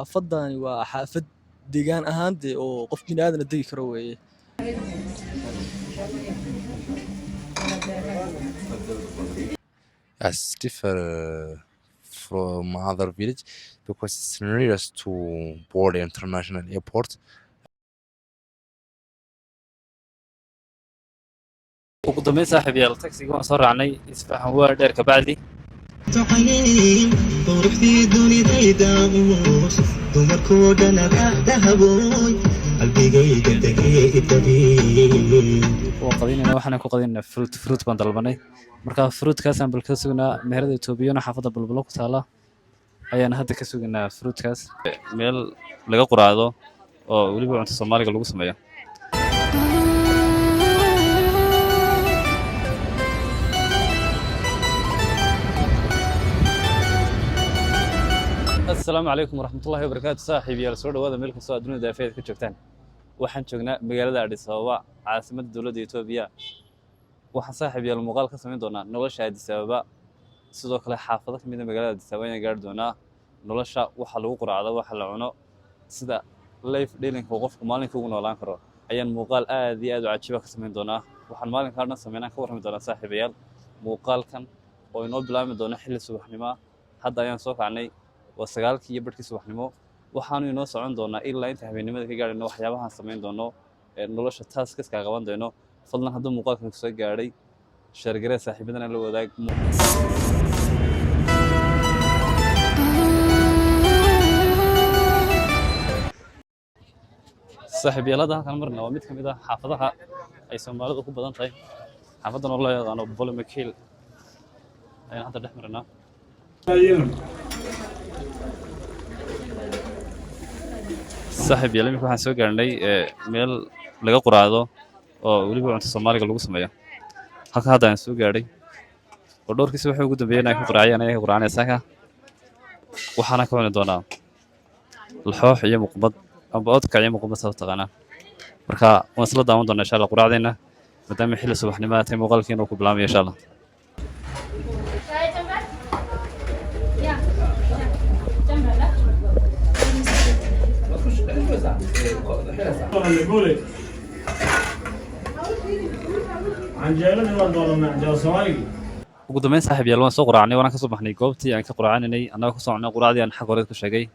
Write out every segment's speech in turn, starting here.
xaafadani waa xaafad deegaan ahaan dee oo qof bini'aadan degi karo weeye. As differ from other village because it's nearest to Borde International Airport. ugu dambeyn saaxiib yaal taxiga waan soo raacnay isfahan waa dheer ka bacdi qadinayna waxaan ku qadinaa fruit baan dalbanay marka fruitkaas aan bal ka sugnaa meherada Itoobiyana xaafada bulbulo ku taala ayaan hadda ka sugnaa fruitkaas meel laga quraado oo waliba cunto Soomaaliga lagu sameeyo. السلام عليكم ورحمة الله وبركاته صاحب يا رسول الله هذا ملك صاد دون دافع كجوكتان waxaan joognaa magaalada Addis Ababa caasimada dawladda Itoobiya waxaan saaxiib yaal muuqaal ka sameyn doonaa nolosha Addis Ababa sidoo kale xaafado kamid ah magaalada Addis Ababa ayaan gaar doonaa nolosha waxa lagu quraacdo waxa la cuno sida life dealing oo qofku maalinka ugu noolaan karo ayaan muuqaal aad iyo aad u cajiib ah ka sameyn doonaa waxaan maalinkaana sameynaa ka warrami doonaa saaxiib yaal muuqaalkan oo inoo bilaabmi doona xilli subaxnimo hadda ayaan soo kacnay waa 9:00 iyo barkii subaxnimo waxaanu inoo socon doonaa ilaa inta habeenimada ka gaarayno waxyaabaha aan sameyn doono ee nolosha taaskas ka qaban doono fadlan haddii muuqaalkan ku soo gaaray share garee saaxiibadana la wadaag saaxiib yaalada halkan marna waa mid kamid ah xaafadaha ay Soomaalidu ku badan tahay xaafadan oo loo yaqaano Bolomakil ayaan hadda dhex marnaa saaxiib yaal imika waxaan soo gaarnay meel laga quraado oo waliba cunto Soomaaliga lagu sameeyo halka hadda aan soo gaaray oo dhowrkiisa waxa ugu dambeeyay inaan ka quraacay aniga quraanaysaaka waxaana ka cuni doonaa laxoox iyo muqbad amba oodka iyo muqbad soo taqaana marka waan isla daawan doonaa insha Allah quraacdeena maadaama xilli subaxnimo ay muuqaalkiina ku bilaabmay insha Allah ugu dambeyn saaxiib yaal waan soo quraacnay waan ka soo baxnay goobtii aan ka quraacanay annaga ku soconay quraacdii aan xaq hore ku sheegay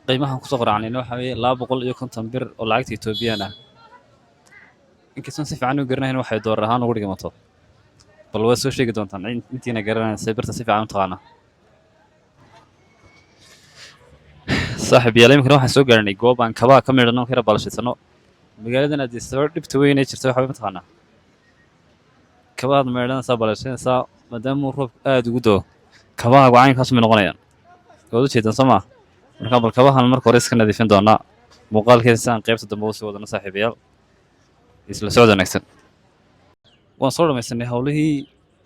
qiimaha ku soo quraacnay waxa weeye 250 bir oo lacagta Itoobiyaan ah inkastoo si fiican u garanayn waxay door ahaan ugu dhimato bal waa soo sheegi doontaan intiina garanaysa birta si fiican u taqaana saaxiib yaal imika waxaan soo gaarnay goob aan kaba ka midhano kara balshiisano magaaladan Addis Ababa dhibta weyn ee jirta waxa mataqaana kabaad meedhan saa balshiisa maadaama roob aad ugu doo kabaha wacayn kaas ma noqonayaan goodo jeedan sama marka bal kabahan marka hore iska nadiifin doona muuqaalkiisa aan qaybta dambe u soo wadana saaxiib yaal isla socod wanaagsan waan soo dhamaysanay hawlihii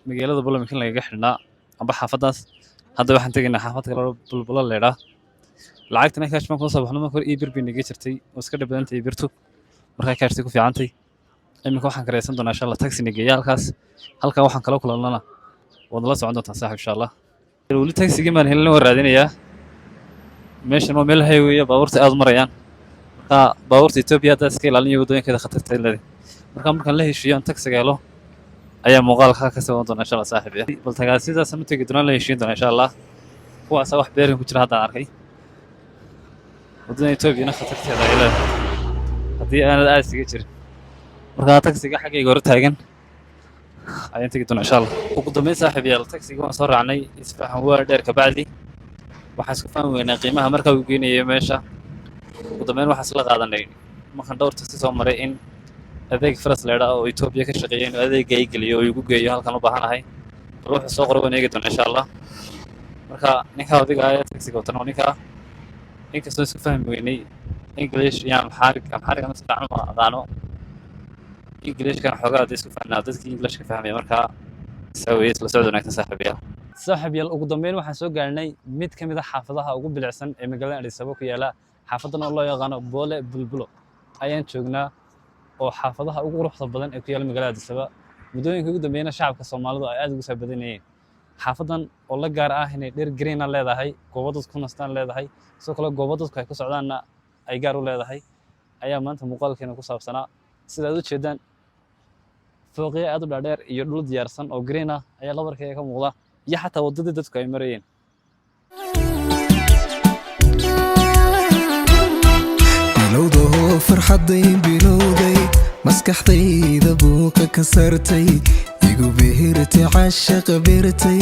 magaalada Bolomakil laga xidhnaa amba xaafadaas hadda waxaan tegaynaa xaafad kale bulbulo leedah lacagtana kaash ma ku soo baxno markii iibir bi naga jirtay oo iska dhibadantay iibirtu marka kaashti ku fiicantay imika waxaan kareysan doonaa insha Allah taxi naga yaalkaas halka waxaan kala kulanana wada la socon doontaa saaxiib insha Allah wali taxiga maan helin oo raadinaya meeshan waa meel highway baabuurta aad marayaan marka baabuurta Itoobiya dadka iska ilaalinaya wadooyinka khatarta leedahay marka la heshiiyo taxiga helo ayaa muuqaalka ka soo doonaa insha Allah saaxiib bal tagaasidaas ma tagi doonaa la heshiin doonaa insha Allah kuwaas wax beerin ku jira hadda arkay wadada Itoobiyana khatarteeda ay leedahay haddii aanad aad isaga jirin marka taxiga xaggayga hor taagan ayaan tagi doonaa insha Allah ugu dambeyn saaxiib yaal taxiga waan soo raacnay isfahan waa dheer ka bacdi waxaan isku fahmi weynaa qiimaha marka uu geenayo meesha ugu dambeyn waxaan isla qaadanay markaan dhowr taxi soo maray in adeeg faras leedah oo Itoobiya ka shaqeeyay inuu adeeg ay geliyo oo igu geeyo halkan u baahanahay ruuxa soo qoray waan eegi doonaa insha Allah marka ninka adiga ayaa taxiga wataan ninka inkastoo isku fahmi weynay English iyo Amharic ama sidaan ma aqaano English kan xogaa dad isku fahmay dadkii English ka fahmay marka sawiis la socdo wanaagsan saaxiib yaal ugu dambeyn waxaan soo gaarnay mid kamid ah xaafadaha ugu bilicsan ee magaalada Addis Ababa ku yaala xaafadan oo loo yaqaano Bole Bulbulo ayaan joognaa oo xaafadaha ugu quruxda badan ee ku yaala magaalada Addis Ababa mudooyinka ugu dambeeyna shacabka Soomaalidu ay aad ugu soo badanayeen xaafadan oo la gaar ah inay dhir green ah leedahay goobo dadku ku nastaan leedahay sidoo kale goobo dadku ay ku socdaanna ay gaar u leedahay ayaa maanta muuqaalkeena ku saabsanaa sidaad u jeedaan fooqyo aad u dhaadheer iyo dhul diyaarsan oo green ah ayaa labarkeega ka muuqda iyo xataa waddadii dadku ay marayeen bilowdahoo farxadday bilowday maskaxdayda buuqa ka sartay igu behertay caashaqa beertay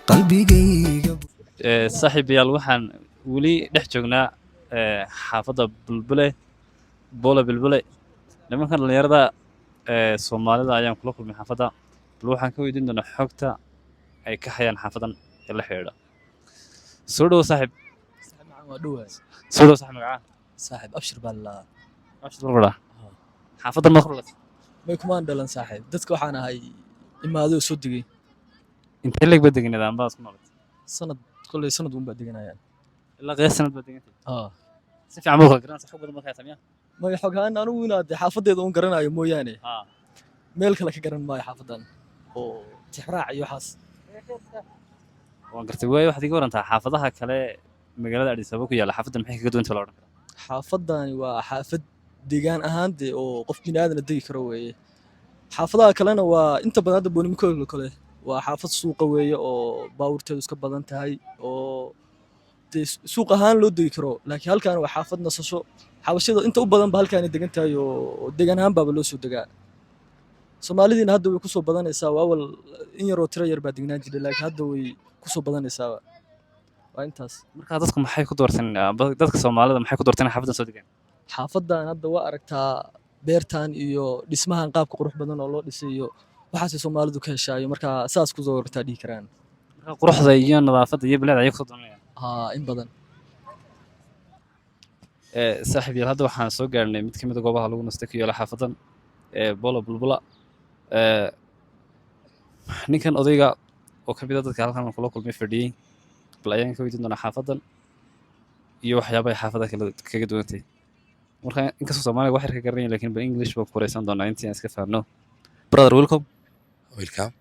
qalbigayga saaxiibayaal waxaan weli dhex joognaa xaafadda bulbule boola bulbule nimankan dhallinyarada soomaalida ayaan kula kulmay xaafadda bal waxaan ka weydiin doonaa xogta ay ka hayaan xaafadan ee la xidhiidha soo dhowo saaxiib صاحب معاه ودوه soo dhowo saaxiib magacaa صاحب ابشر بالله abshir balbadha xaafadan ma khurlas ما يكون دلن صاحب دتك waxaan ahay imaado soo digay intee leeg baad deganeed ambaa isku noolad sanad kulay sanad uun baa deganayaan ilaa qiyaas sanad baad degantay si fiican buu kala garanaysa xog badan markaa tamiya ma xogaan anigu inaad xaafadeeda uun garanayo mooyaane haa meel kale ka garan maayo xaafadan oo tixraac iyo waxaas waan gartay waayo waxaad iga warantaa xaafadaha kale magaalada Addis Ababa ku yaala xaafadan maxay kaga duwan tahay la odhan karaa xaafadani waa xaafad deegaan ahaan dee oo qof bini'aadan degi karo weeye xaafadaha kalena waa inta badan hadda boonimikooda kale waa xaafad suuqa weeye oo baabuurteedu iska badan tahay oo dee suuq ahaan loo degi karo laakiin halkan waa xaafad nasasho xabashada inta u badan ba halkaanay degan tahay oo deegaan ahaan baaba loo soo degaa soomaalidiina hadda way kusoo badanaysaa waa awal in yaroo tiro yar baa degnaan jiray laakiin hadda way kusoo badanaysaa waa intaas markaa dadku maxay ku doorteen dadka Soomaalida maxay ku doorteen xaafadan soo degaan xaafadan hadda waa aragtaa beertan iyo dhismahan qaabka qurux badan oo loo dhisay iyo waxaasay soomaalidu ka heshaayo marka saas ku soo wartaa dhihi karaan markaa quruxda iyo nadaafadda iyo bilicda ayay ku soo doonayaan haa in badan saaxiib yaal hadda waxaan soo gaarnay mid ka mid ah goobaha lagu nasto ku yaala xaafadan boola bulbula ninkan odayga oo ka mid ah dadka halkan kula kulmay fadhiyey bal ayaan ka weydiin doonaa xaafadan iyo waxyaabaha ay xaafada kaga duwantay marka inkastoo Soomaaliga wax yar ka garanaya laakiin bal English baan ku wareysan doonaa intii aan iska fahamno brother welcome Welcome.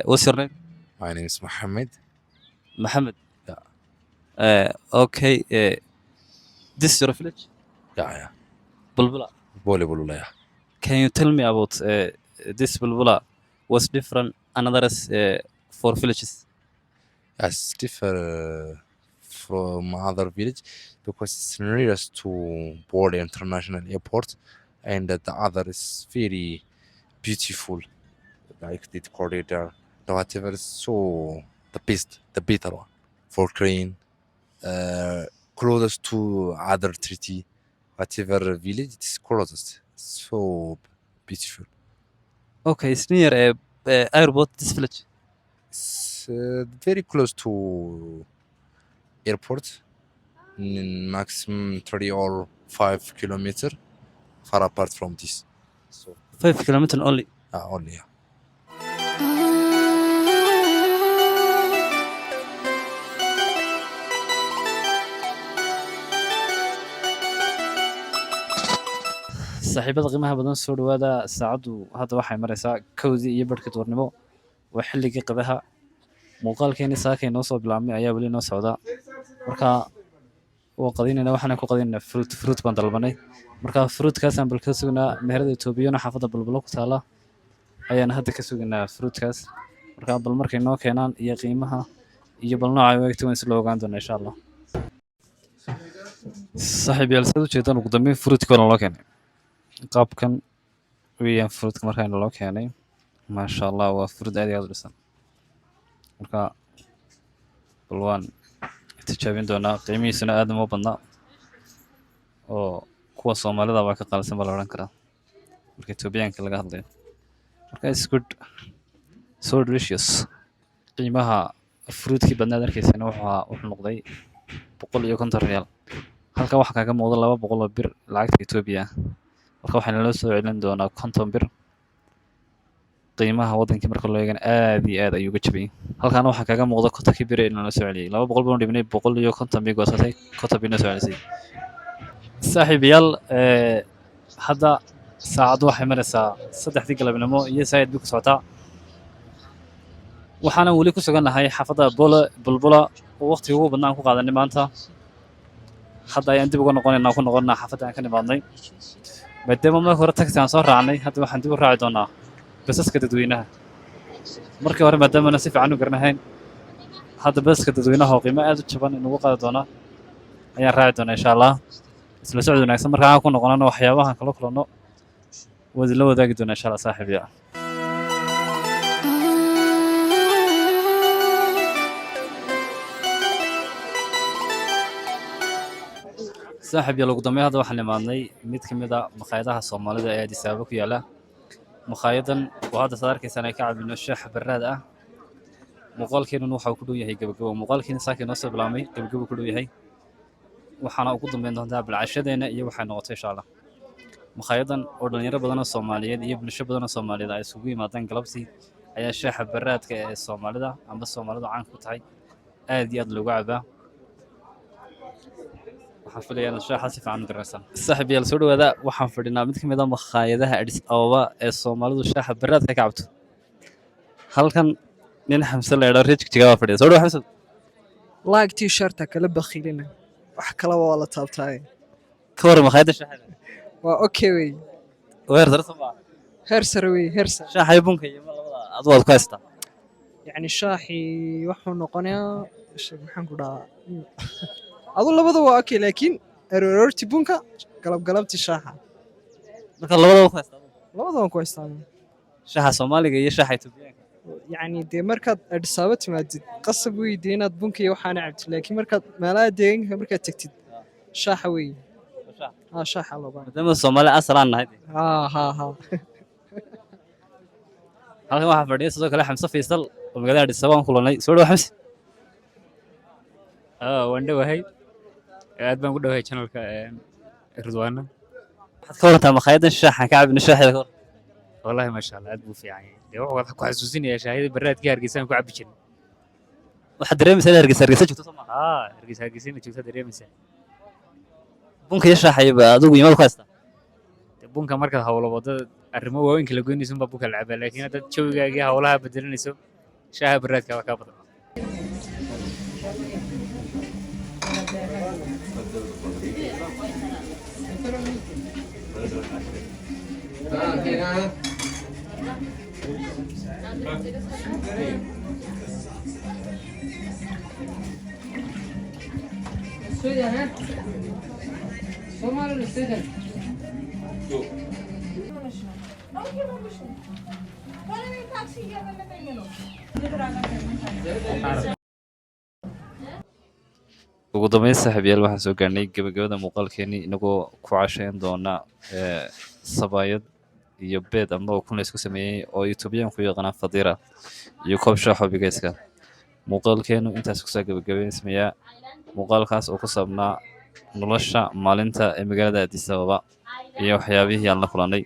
what's your name My name is Mohammed. Mohammed Yeah. Okay this is your village Yeah. Bulbula Bolibulula. Yeah. can you tell me about this Bulbula what's different another for villages Yes, differ from other village because it's nearest to Bole International Airport, and the other is very beautiful, like the corridor, whatever. So the better one for green, closest to other treaty, whatever village it is closest. So beautiful. okay it's near airport this village It's very close to airport, maximum 30 or 5 kilometer far apart from this. So 5 kilometers only only. Yeah. saaxiibada qiimaha badan soo dhawaada saacadu hadda waxay maraysaa kowdii iyo barhka duurnimo waa xilligii qadaha muuqaalkeeni saakay noo soo bilaabmay ayaa weli noo socda marka waa qadinayna waxaan ku qadinayna fruit baan dalbanay marka fruitkaasaan bal ka sugnaa meherada Etoobiyana xaafadda bulbulo ku taala ayaan hadda ka sugnaa fruitkaas marka bal markay noo keenaan iyo qiimaha iyo bal nooca weegta waan si loo ogaan doonaa insha Allah saaxiibayaal sida ujeedaan ugu dambeyn fruitkana loo keenay qaabkan weeyaan fruitka markaan loo keenay maasha Allah waa fruit aad iyo aad u dhisan marka bal waan tijaabin doonaa qiimihiisuna aad uma badna oo kuwa Soomaalida waa ka qalsan bal oran karaa marka Etoobiyaanka laga hadlayo marka it's good so delicious qiimaha fruitkii badnaad arkaysana wuxuu noqday 150 riyaal halka waxa kaga muuqda 200 oo bir lacagta Etoobiya marka waxaan la soo celin doonaa 50 bir qiimaha waddanka marka loo eego aad iyo aad ayuu uga jabay halkaan waxa kaga muuqda 50 bir in la soo celiyay 200 baan dhibnay 150 bay goosatay 50 bin soo celisay saaxiibayaal hadda saacadu waxay maraysaa 3 galabnimo iyo saayid ku socotaa waxaana weli ku sugannahay xaafadda bulbula oo waqtiga ugu badnaan ku qaadanay maanta hadda ayaan dib uga noqonaynaa ku noqonnaa xaafadda aan ka nimaadnay maadaama marka hore taxi aan soo raacnay hadda waxaan dib u raaci doonaa basaska dadweynaha markii hore maadaamana si fiican u garanahayn hadda basaska dadweynaha oo qiimo aad u jaban inugu qaadi doonaa ayaan raaci doonaa insha allah isla socod wanaagsan marka aan ku noqonano waxyaabahan kala kulanno waad la wadaagi doonaa insha allah saaxiibaya saaxiib yar ugu dambeyn hadda waxaan imaadnay mid ka mid ah maqaayadaha Soomaalida ee Addis Ababa ku yaala maqaayadan oo hadda saad arkaysaan ay ka cabino shaah barraad ah muuqaalkeenu waxa uu ku dhow yahay gabagabo muuqaalkeena saakiin noo soo bilaabmay gabagabo ku dhow yahay waxaana ugu dambeyn doontaa bilcashadeena iyo waxay noqotay insha Allah maqaayadan oo dhalinyaro badan oo Soomaaliyeed iyo bulsho badan oo Soomaaliyeed ay isugu yimaadaan galabtii ayaa shaaha barraadka ee Soomaalida ama Soomaalidu caan ku tahay aad iyo aad loogu cabaa waxaan filayaa shaaha si fiican u daraysan saaxiib yaal soo dhawaada waxaan fadhinaa mid ka mid ah maqaayadaha Addis Ababa ee Soomaalidu shaaha barraadka ka cabto halkan nin Xamse la yiraahdo rijka jawaab fadhiya soo dhawaad Xamse لايك تي شيرت كلا بخيلنا وحكلا والله تابتاي ka war maqaayada shaaha اوكي وي weer darsan baa هرسر وي هرسر shaaha bunka iyo labada adwaad ku haysta يعني شاحي وحو نقنيا maxaan ku dhahaa adu labada waa okay laakiin erorti bunka galabti shaaha marka labada ku haysta labada waan ku haystaa shaaha Soomaaliga iyo shaaha Itoobiyaanka يعني dee markaad Addis Ababa timaadid qasab wey dee inaad bunka iyo waxaana cabtid laakiin markaad meelaha deegaanka markaad tagtid shaaha wey shaaha loo baahan maadaama Soomaali asal aan nahay ha halkan waxaa fadhiya sidoo kale Xamse Faysal oo magaalada Addis Ababa aan kulanay soo dhawaad Xamse waan dhawahay aad baan ku dhawahay channelka Ridwaana waxaad ka warantaa maqaayadan shaaha ka cabino shaaha ka wallahi ma sha Allah aad buu fiican yahay de wuxuu ku xasuusinayaa shaahida barraadka Hargeysa ku cabbi jiray waxaad dareemaysaa Hargeysa joogto Soomaaliya Hargeysa joogto dareemaysaa bunka iyo shaaha iyo adigu yimaad ku haysta de bunka markaad hawlo wadada arrimo waaweyn kala goynayso baa bunka la cabaa laakiin dad jawigaaga hawlaha bedelanayso shaaha barraadka waa ka badan ugu dambeyn saaxiibayaal waxaan soo gaarnay gabagabada muuqaalkeeni inagoo ku cashayn doona sabaayad iyo beed ama kun la isku sameeyay oo Itoobiyaanku yaqaanaan fadira iyo koob shaah xubigeyska muuqaalkeenu intaas ku soo gabagabeysmaya muuqaalkaas oo ku saabnaa nolosha maalinta ee magaalada Addis Ababa iyo waxyaabihii aan la kulanay